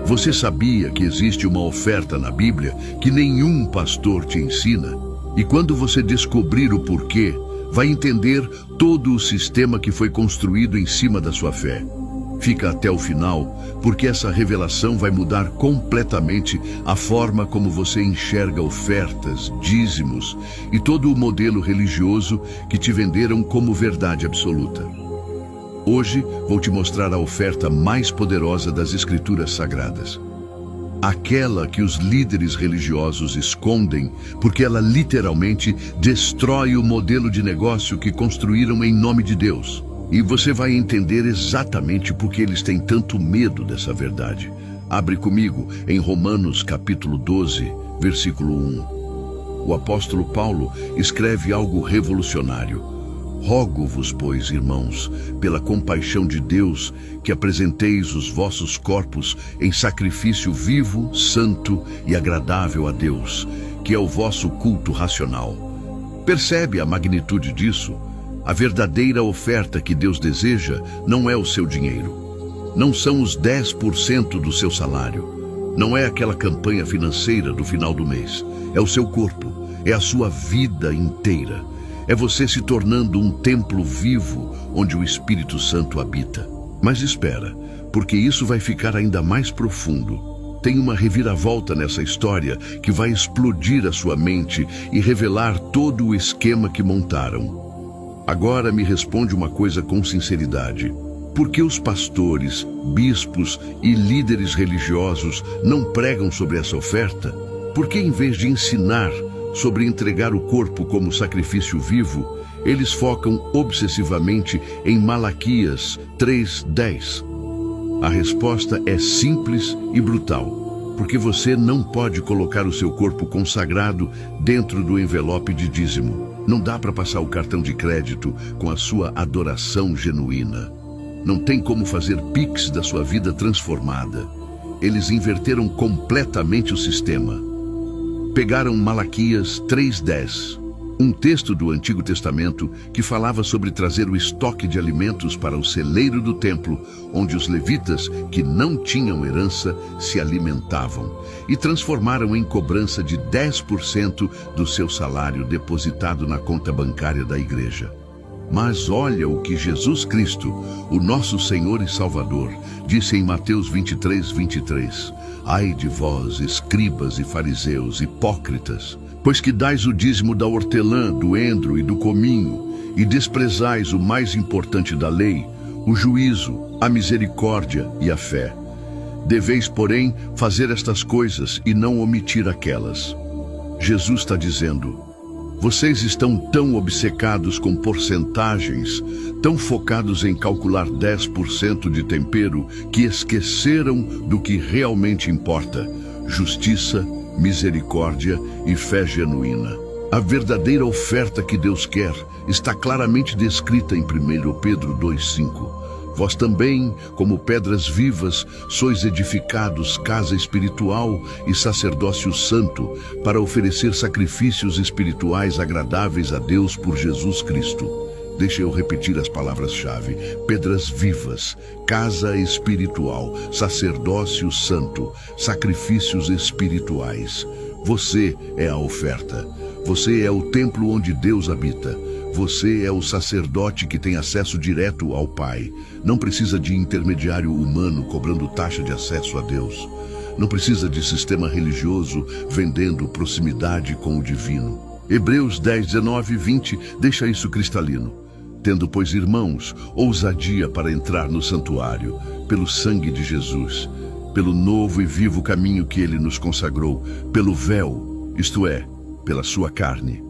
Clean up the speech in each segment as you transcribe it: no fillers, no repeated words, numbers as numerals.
Você sabia que existe uma oferta na Bíblia que nenhum pastor te ensina? E quando você descobrir o porquê, vai entender todo o sistema que foi construído em cima da sua fé. Fica até o final, porque essa revelação vai mudar completamente a forma como você enxerga ofertas, dízimos e todo o modelo religioso que te venderam como verdade absoluta. Hoje vou te mostrar a oferta mais poderosa das Escrituras Sagradas. Aquela que os líderes religiosos escondem, porque ela literalmente destrói o modelo de negócio que construíram em nome de Deus. E você vai entender exatamente por que eles têm tanto medo dessa verdade. Abre comigo em Romanos capítulo 12, versículo 1. O apóstolo Paulo escreve algo revolucionário. Rogo-vos, pois, irmãos, pela compaixão de Deus, que apresenteis os vossos corpos em sacrifício vivo, santo e agradável a Deus, que é o vosso culto racional. Percebe a magnitude disso? A verdadeira oferta que Deus deseja não é o seu dinheiro. Não são os 10% do seu salário. Não é aquela campanha financeira do final do mês. É o seu corpo. É a sua vida inteira. É você se tornando um templo vivo onde o Espírito Santo habita. Mas espera, porque isso vai ficar ainda mais profundo. Tem uma reviravolta nessa história que vai explodir a sua mente e revelar todo o esquema que montaram. Agora me responde uma coisa com sinceridade. Por que os pastores, bispos e líderes religiosos não pregam sobre essa oferta? Por que, em vez de ensinar sobre entregar o corpo como sacrifício vivo, eles focam obsessivamente em Malaquias 3:10? A resposta é simples e brutal, porque você não pode colocar o seu corpo consagrado dentro do envelope de dízimo. Não dá para passar o cartão de crédito com a sua adoração genuína. Não tem como fazer pix da sua vida transformada. Eles inverteram completamente o sistema. Pegaram Malaquias 3:10, um texto do Antigo Testamento que falava sobre trazer o estoque de alimentos para o celeiro do templo, onde os levitas, que não tinham herança, se alimentavam, e transformaram em cobrança de 10% do seu salário depositado na conta bancária da igreja. Mas olha o que Jesus Cristo, o nosso Senhor e Salvador, disse em Mateus 23:23. Ai de vós, escribas e fariseus, hipócritas, pois que dais o dízimo da hortelã, do endro e do cominho, e desprezais o mais importante da lei, o juízo, a misericórdia e a fé. Deveis, porém, fazer estas coisas e não omitir aquelas. Jesus está dizendo: vocês estão tão obcecados com porcentagens, tão focados em calcular 10% de tempero, que esqueceram do que realmente importa: justiça, misericórdia e fé genuína. A verdadeira oferta que Deus quer está claramente descrita em 1 Pedro 2:5. Vós também, como pedras vivas, sois edificados casa espiritual e sacerdócio santo, para oferecer sacrifícios espirituais agradáveis a Deus por Jesus Cristo. Deixa eu repetir as palavras-chave: pedras vivas, casa espiritual, sacerdócio santo, sacrifícios espirituais. Você é a oferta. Você é o templo onde Deus habita. Você é o sacerdote que tem acesso direto ao Pai. Não precisa de intermediário humano cobrando taxa de acesso a Deus. Não precisa de sistema religioso vendendo proximidade com o divino. Hebreus 10:19-20 deixa isso cristalino. Tendo, pois, irmãos, ousadia para entrar no santuário, pelo sangue de Jesus, pelo novo e vivo caminho que ele nos consagrou, pelo véu, isto é, pela sua carne.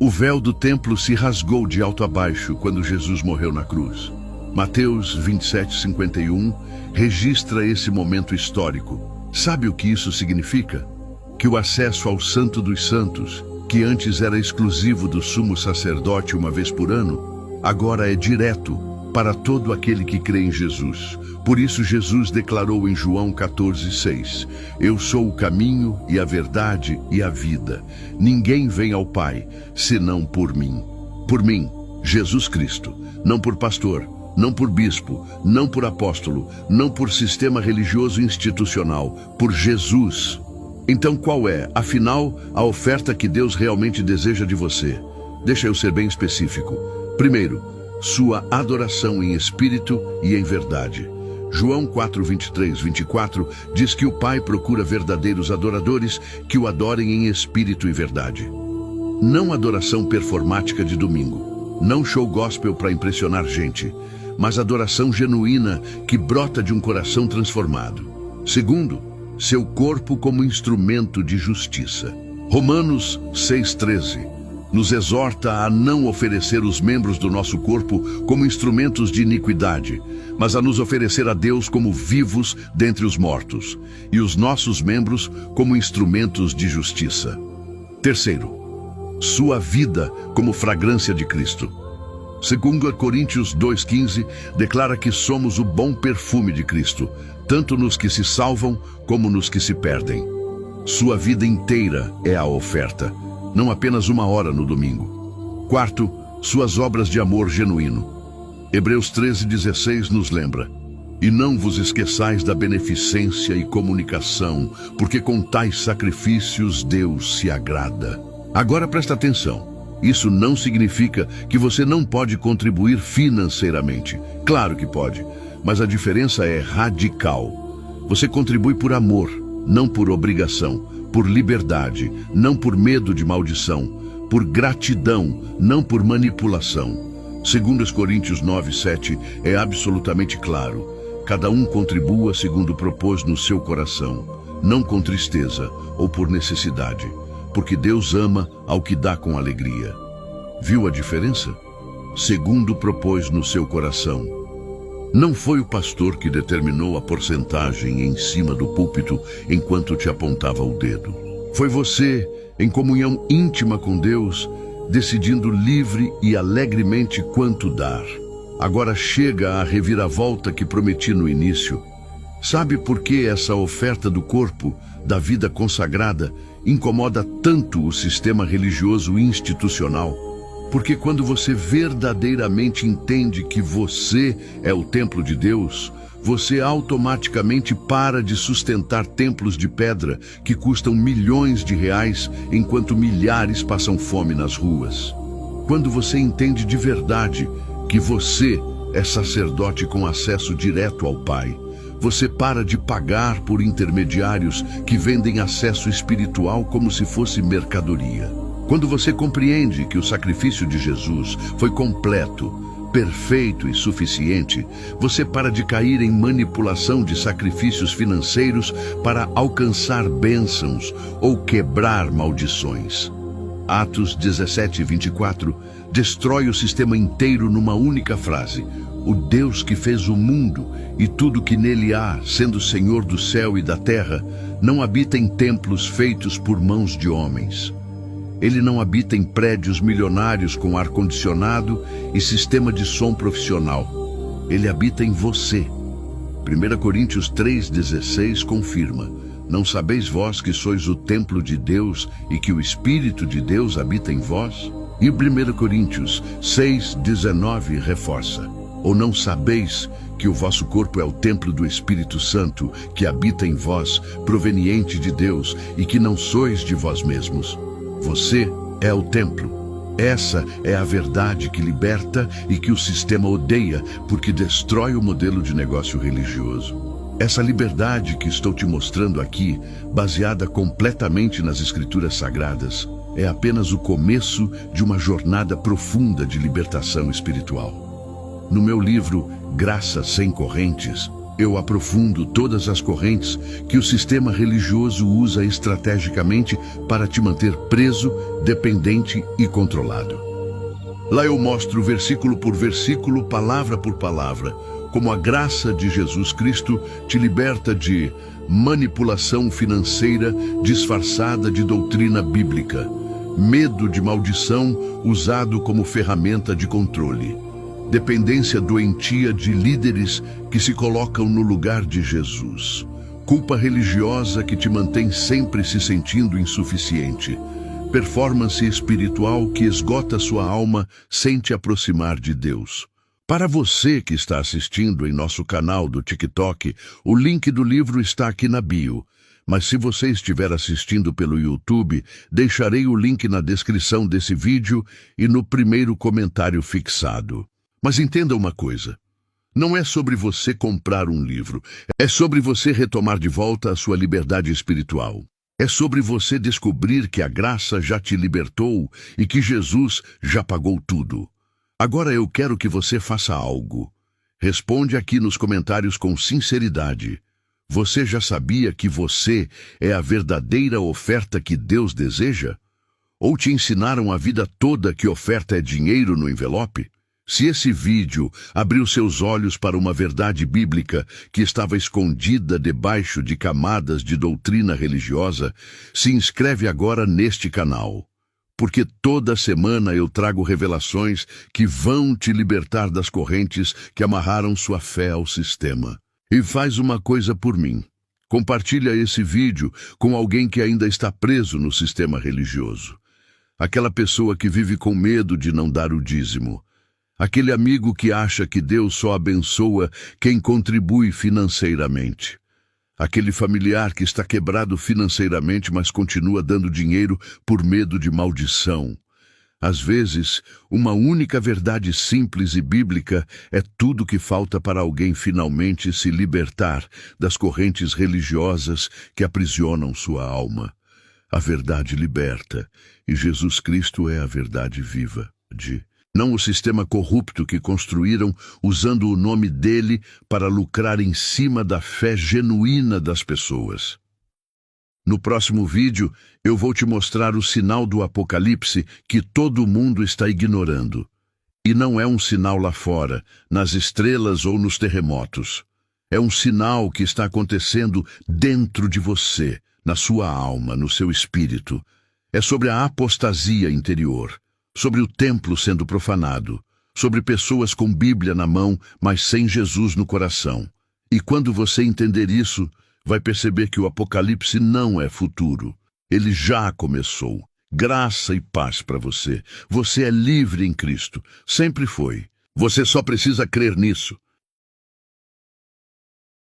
O véu do templo se rasgou de alto a baixo quando Jesus morreu na cruz. Mateus 27:51 registra esse momento histórico. Sabe o que isso significa? Que o acesso ao Santo dos Santos, que antes era exclusivo do sumo sacerdote uma vez por ano, agora é direto para todo aquele que crê em Jesus. Por isso Jesus declarou em João 14:6, eu sou o caminho e a verdade e a vida. Ninguém vem ao Pai, senão por mim. Por mim, Jesus Cristo. Não por pastor, não por bispo, não por apóstolo, não por sistema religioso institucional, por Jesus. Então qual é, afinal, a oferta que Deus realmente deseja de você? Deixa eu ser bem específico. Primeiro, sua adoração em espírito e em verdade. João 4, 23, 24 diz que o Pai procura verdadeiros adoradores que o adorem em espírito e verdade. Não adoração performática de domingo, não show gospel para impressionar gente, mas adoração genuína que brota de um coração transformado. Segundo, seu corpo como instrumento de justiça. Romanos 6,13 nos exorta a não oferecer os membros do nosso corpo como instrumentos de iniquidade, mas a nos oferecer a Deus como vivos dentre os mortos, e os nossos membros como instrumentos de justiça. Terceiro, sua vida como fragrância de Cristo. 2 Coríntios 2,15 declara que somos o bom perfume de Cristo, tanto nos que se salvam como nos que se perdem. Sua vida inteira é a oferta, não apenas uma hora no domingo. Quarto, suas obras de amor genuíno. Hebreus 13,16 nos lembra: e não vos esqueçais da beneficência e comunicação, porque com tais sacrifícios Deus se agrada. Agora presta atenção. Isso não significa que você não pode contribuir financeiramente. Claro que pode, mas a diferença é radical. Você contribui por amor, não por obrigação, por liberdade, não por medo de maldição, por gratidão, não por manipulação. 2 Coríntios 9,7 é absolutamente claro. Cada um contribua segundo propôs no seu coração, não com tristeza ou por necessidade, porque Deus ama ao que dá com alegria. Viu a diferença? Segundo propôs no seu coração. Não foi o pastor que determinou a porcentagem em cima do púlpito enquanto te apontava o dedo. Foi você, em comunhão íntima com Deus, decidindo livre e alegremente quanto dar. Agora chega a reviravolta que prometi no início. Sabe por que essa oferta do corpo, da vida consagrada, incomoda tanto o sistema religioso institucional? Porque quando você verdadeiramente entende que você é o templo de Deus, você automaticamente para de sustentar templos de pedra que custam milhões de reais enquanto milhares passam fome nas ruas. Quando você entende de verdade que você é sacerdote com acesso direto ao Pai, você para de pagar por intermediários que vendem acesso espiritual como se fosse mercadoria. Quando você compreende que o sacrifício de Jesus foi completo, perfeito e suficiente, você para de cair em manipulação de sacrifícios financeiros para alcançar bênçãos ou quebrar maldições. Atos 17:24 destrói o sistema inteiro numa única frase: o Deus que fez o mundo e tudo que nele há, sendo Senhor do céu e da terra, não habita em templos feitos por mãos de homens. Ele não habita em prédios milionários com ar-condicionado e sistema de som profissional. Ele habita em você. 1 Coríntios 3,16 confirma: não sabeis vós que sois o templo de Deus e que o Espírito de Deus habita em vós? E 1 Coríntios 6,19 reforça: ou não sabeis que o vosso corpo é o templo do Espírito Santo, que habita em vós, proveniente de Deus, e que não sois de vós mesmos? Você é o templo. Essa é a verdade que liberta e que o sistema odeia, porque destrói o modelo de negócio religioso. Essa liberdade que estou te mostrando aqui, baseada completamente nas Escrituras Sagradas, é apenas o começo de uma jornada profunda de libertação espiritual. No meu livro Graça Sem Correntes, eu aprofundo todas as correntes que o sistema religioso usa estrategicamente para te manter preso, dependente e controlado. Lá eu mostro versículo por versículo, palavra por palavra, como a graça de Jesus Cristo te liberta de manipulação financeira disfarçada de doutrina bíblica, medo de maldição usado como ferramenta de controle, dependência doentia de líderes que se colocam no lugar de Jesus, culpa religiosa que te mantém sempre se sentindo insuficiente, performance espiritual que esgota sua alma sem te aproximar de Deus, Para você que está assistindo em nosso canal do TikTok, o link do livro está aqui na bio. Mas se você estiver assistindo pelo YouTube, deixarei o link na descrição desse vídeo e no primeiro comentário fixado. Mas entenda uma coisa. Não é sobre você comprar um livro. É sobre você retomar de volta a sua liberdade espiritual. É sobre você descobrir que a graça já te libertou e que Jesus já pagou tudo. Agora eu quero que você faça algo. Responde aqui nos comentários com sinceridade. Você já sabia que você é a verdadeira oferta que Deus deseja? Ou te ensinaram a vida toda que oferta é dinheiro no envelope? Se esse vídeo abriu seus olhos para uma verdade bíblica que estava escondida debaixo de camadas de doutrina religiosa, se inscreve agora neste canal. Porque toda semana eu trago revelações que vão te libertar das correntes que amarraram sua fé ao sistema. E faz uma coisa por mim. Compartilha esse vídeo com alguém que ainda está preso no sistema religioso. Aquela pessoa que vive com medo de não dar o dízimo. Aquele amigo que acha que Deus só abençoa quem contribui financeiramente. Aquele familiar que está quebrado financeiramente, mas continua dando dinheiro por medo de maldição. Às vezes, uma única verdade simples e bíblica é tudo que falta para alguém finalmente se libertar das correntes religiosas que aprisionam sua alma. A verdade liberta, e Jesus Cristo é a verdade viva. Não o sistema corrupto que construíram usando o nome dele para lucrar em cima da fé genuína das pessoas. No próximo vídeo, eu vou te mostrar o sinal do Apocalipse que todo mundo está ignorando. E não é um sinal lá fora, nas estrelas ou nos terremotos. É um sinal que está acontecendo dentro de você, na sua alma, no seu espírito. É sobre a apostasia interior. Sobre o templo sendo profanado, sobre pessoas com Bíblia na mão, mas sem Jesus no coração. E quando você entender isso, vai perceber que o Apocalipse não é futuro. Ele já começou. Graça e paz para você. Você é livre em Cristo. Sempre foi. Você só precisa crer nisso.